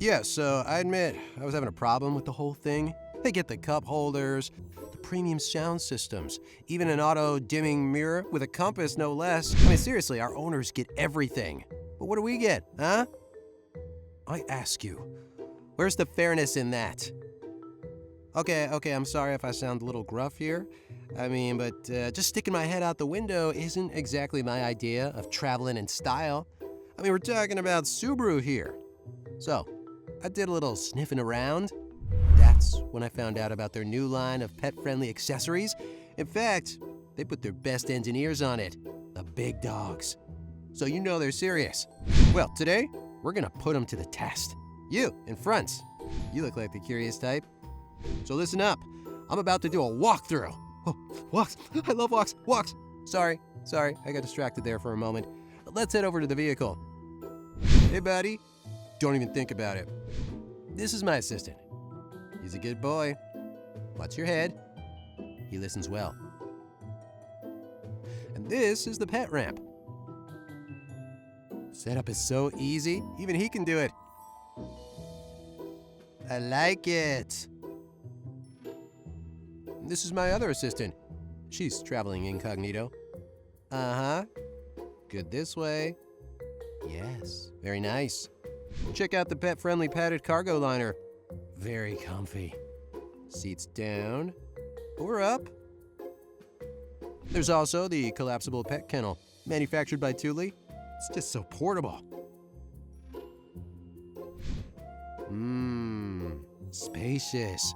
Yeah, so I admit I was having a problem with the whole thing. They get the cup holders, the premium sound systems, even an auto-dimming mirror with a compass, no less. I mean, seriously, our owners get everything. But what do we get, huh? I ask you, where's the fairness in that? Okay, I'm sorry if I sound a little gruff here. I mean, but just sticking my head out the window isn't exactly my idea of traveling in style. I mean, we're talking about Subaru here. So, I did a little sniffing around. That's when I found out about their new line of pet-friendly accessories. In fact, they put their best engineers on it, the big dogs. So you know they're serious. Well, today, we're gonna put them to the test. You, in front, you look like the curious type. So listen up, I'm about to do a walkthrough. Oh, walks, I love walks, walks. Sorry, I got distracted there for a moment. Let's head over to the vehicle. Hey buddy, don't even think about it. This is my assistant. He's a good boy. Watch your head. He listens well. And this is the pet ramp. Setup is so easy, even he can do it. I like it. This is my other assistant. She's traveling incognito. Uh-huh. Good this way. Yes, very nice. Check out the pet-friendly padded cargo liner. Very comfy. Seats down or up. There's also the collapsible pet kennel, manufactured by Thule. It's just so portable. Spacious.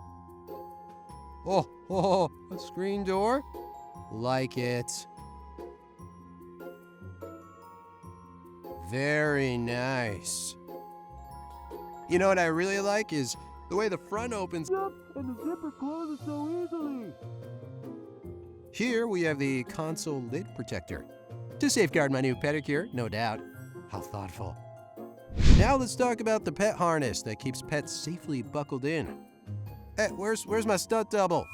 Oh, a screen door? Like it. Very nice. You know what I really like is the way the front opens up and the zipper closes so easily. Here we have the console lid protector. To safeguard my new pedicure, no doubt. How thoughtful. Now let's talk about the pet harness that keeps pets safely buckled in. Hey, where's my stunt double?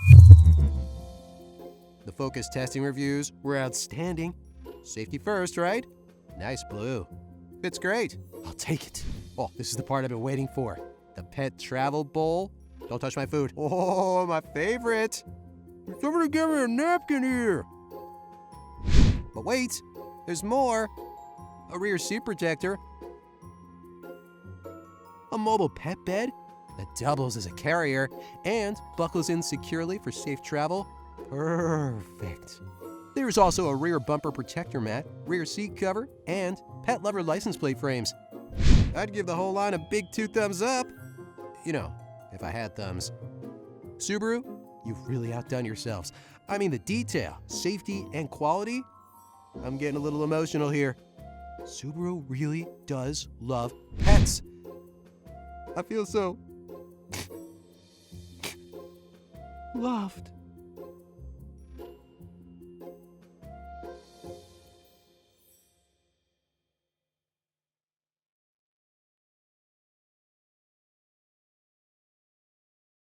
The focus testing reviews were outstanding. Safety first, right? Nice blue. Fits great. I'll take it. Oh, this is the part I've been waiting for. The pet travel bowl. Don't touch my food. Oh, my favorite. Somebody give me a napkin here. But wait, there's more. A rear seat protector. A mobile pet bed that doubles as a carrier and buckles in securely for safe travel. Perfect. There's also a rear bumper protector mat, rear seat cover, and pet lover license plate frames. I'd give the whole line a big 2 thumbs up. You know, if I had thumbs. Subaru, you've really outdone yourselves. I mean, the detail, safety, and quality. I'm getting a little emotional here. Subaru really does love pets. I feel so loved.